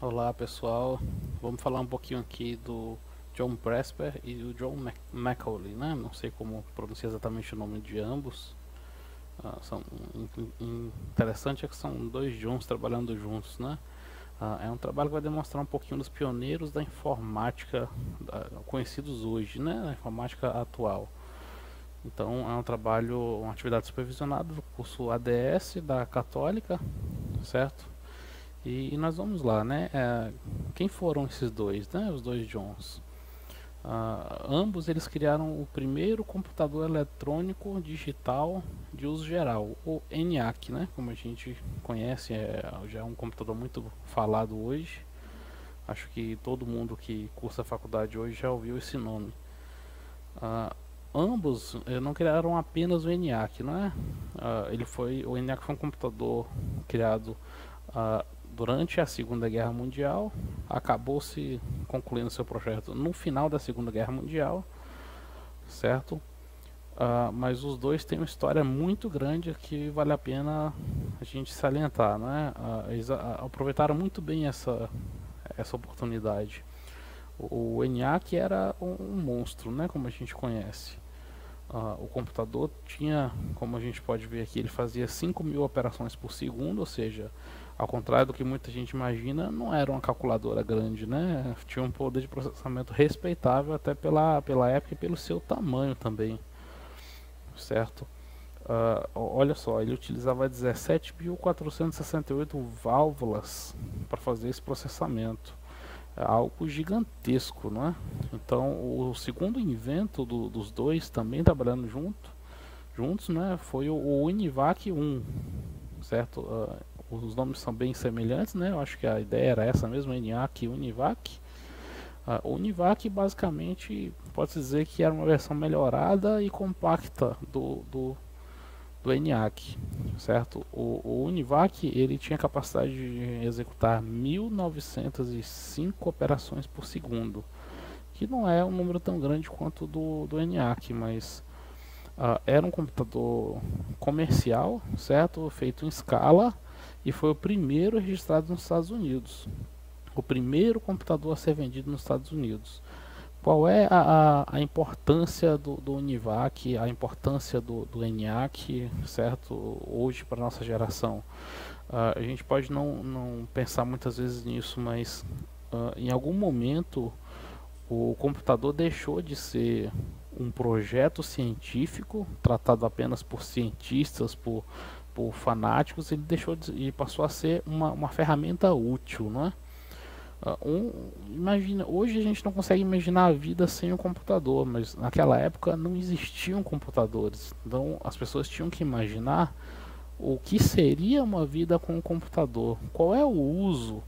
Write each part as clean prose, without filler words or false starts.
Olá pessoal, vamos falar um pouquinho aqui do John Presper e o John Macaulay, né? Não sei como pronunciar exatamente o nome de ambos. Interessante é que são dois Johns trabalhando juntos, né? É um trabalho que vai demonstrar um pouquinho dos pioneiros da informática conhecidos hoje, né? Da informática atual. Então é um trabalho, uma atividade supervisionada do curso ADS da Católica, certo? E nós vamos lá, né? Quem foram esses dois, né? Os dois Johns. Ambos eles criaram o primeiro computador eletrônico digital de uso geral, o ENIAC, né? Como a gente conhece, já é um computador muito falado hoje. Acho que todo mundo que cursa a faculdade hoje já ouviu esse nome. Ambos não criaram apenas o ENIAC, não é? O ENIAC foi um computador criado durante a Segunda Guerra Mundial, acabou se concluindo seu projeto no final da Segunda Guerra Mundial, certo? Mas os dois têm uma história muito grande que vale a pena a gente salientar, né? Eles aproveitaram muito bem essa oportunidade. O ENIAC era um monstro, né? Como a gente conhece. O computador tinha, como a gente pode ver aqui, ele fazia 5.000 operações por segundo, ou seja, ao contrário do que muita gente imagina, não era uma calculadora grande, né? Tinha um poder de processamento respeitável até pela época e pelo seu tamanho também, certo? Olha só, ele utilizava 17.468 válvulas para fazer esse processamento. É algo gigantesco, não é? Então, o segundo invento dos dois, também trabalhando juntos, né, foi o Univac 1, certo? Os nomes são bem semelhantes, né? Eu acho que a ideia era essa mesmo, ENIAC e Univac. O Univac basicamente pode-se dizer que era uma versão melhorada e compacta do ENIAC, certo? O Univac ele tinha capacidade de executar 1905 operações por segundo, que não é um número tão grande quanto do ENIAC, mas era um computador comercial, certo? Feito em escala e foi o primeiro registrado nos Estados Unidos. O primeiro computador a ser vendido nos Estados Unidos. Qual é a importância do Univac, a importância do ENIAC, certo? Hoje para a nossa geração. A gente pode não pensar muitas vezes nisso, mas em algum momento o computador deixou de ser um projeto científico tratado apenas por cientistas, por fanáticos, e passou a ser uma ferramenta útil, não é? Imagina, hoje a gente não consegue imaginar a vida sem um computador, mas naquela época não existiam computadores. Então as pessoas tinham que imaginar o que seria uma vida com um computador. Qual é o uso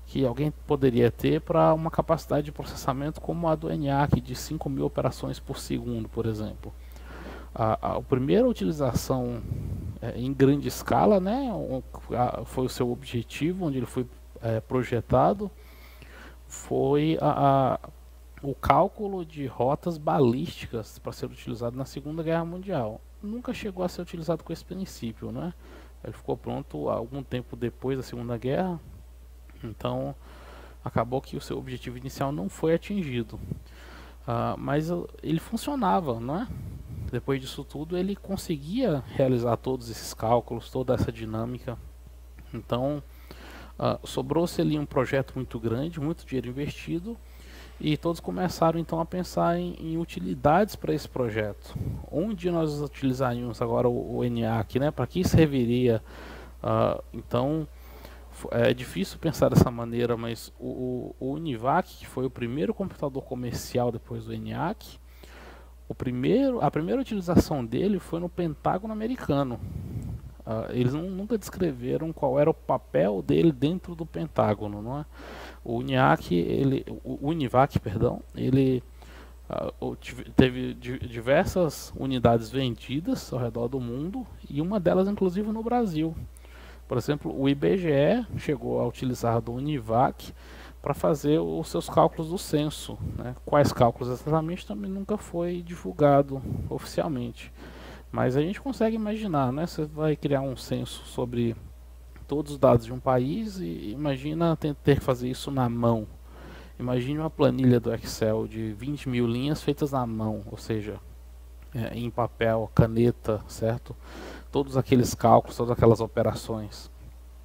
que alguém poderia ter para uma capacidade de processamento como a do ENIAC de 5.000 operações por segundo, por exemplo. A primeira utilização em grande escala, né, foi o seu objetivo, onde ele foi projetado, foi o cálculo de rotas balísticas para ser utilizado na Segunda Guerra Mundial. Nunca chegou a ser utilizado com esse princípio, né? Ele ficou pronto algum tempo depois da Segunda Guerra, então acabou que o seu objetivo inicial não foi atingido. Mas ele funcionava, não é? Depois disso tudo, ele conseguia realizar todos esses cálculos, toda essa dinâmica. Então, sobrou-se ali um projeto muito grande, muito dinheiro investido, e todos começaram então a pensar em utilidades para esse projeto. Onde nós utilizaríamos agora o ENIAC, né? Para que serviria? Então, é difícil pensar dessa maneira, mas o Univac, que foi o primeiro computador comercial depois do ENIAC, a primeira utilização dele foi no Pentágono americano. Eles nunca descreveram qual era o papel dele dentro do Pentágono, não é? O Univac, perdão, ele teve diversas unidades vendidas ao redor do mundo e uma delas inclusive no Brasil. Por exemplo, o IBGE chegou a utilizar do Univac para fazer os seus cálculos do censo, né? Quais cálculos exatamente também nunca foi divulgado oficialmente. Mas a gente consegue imaginar, né? Você vai criar um censo sobre todos os dados de um país e imagina ter que fazer isso na mão. Imagine uma planilha do Excel de 20 mil linhas feitas na mão, ou seja, em papel, caneta, certo? Todos aqueles cálculos, todas aquelas operações.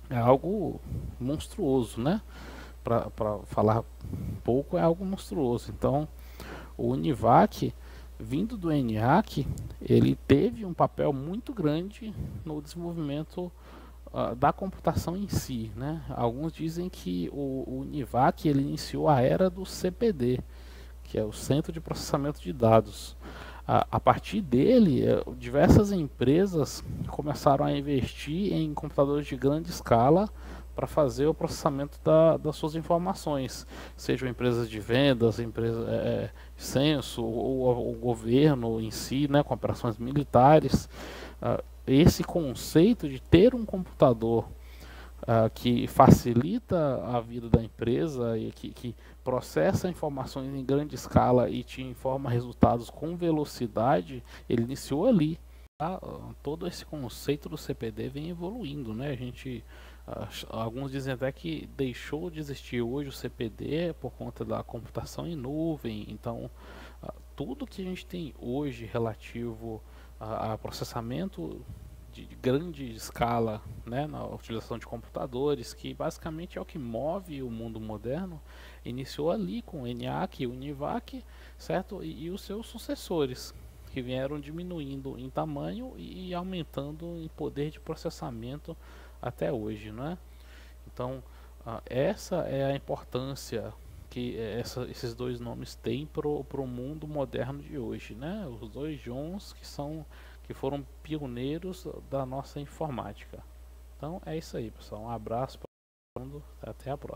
É algo monstruoso, né? Para falar pouco, é algo monstruoso. Então, o Univac, vindo do ENIAC, ele teve um papel muito grande no desenvolvimento da computação em si, né? Alguns dizem que o Univac ele iniciou a era do CPD, que é o Centro de Processamento de Dados. A partir dele, diversas empresas começaram a investir em computadores de grande escala para fazer o processamento das suas informações, sejam empresas de vendas, empresas de censo, ou o governo em si, né, com operações militares. Esse conceito de ter um computador que facilita a vida da empresa e que processa informações em grande escala e te informa resultados com velocidade, ele iniciou ali. Todo esse conceito do CPD vem evoluindo, né? Alguns dizem até que deixou de existir hoje o CPD por conta da computação em nuvem. Então, tudo que a gente tem hoje relativo a processamento de grande escala, né, na utilização de computadores, que basicamente é o que move o mundo moderno, iniciou ali com o ENIAC e o Univac, certo? E os seus sucessores, que vieram diminuindo em tamanho e aumentando em poder de processamento até hoje, né? Então, essa é a importância que esses dois nomes têm para o mundo moderno de hoje, né? Os dois Johns que foram pioneiros da nossa informática. Então é isso aí, pessoal. Um abraço para todo mundo. Até a próxima.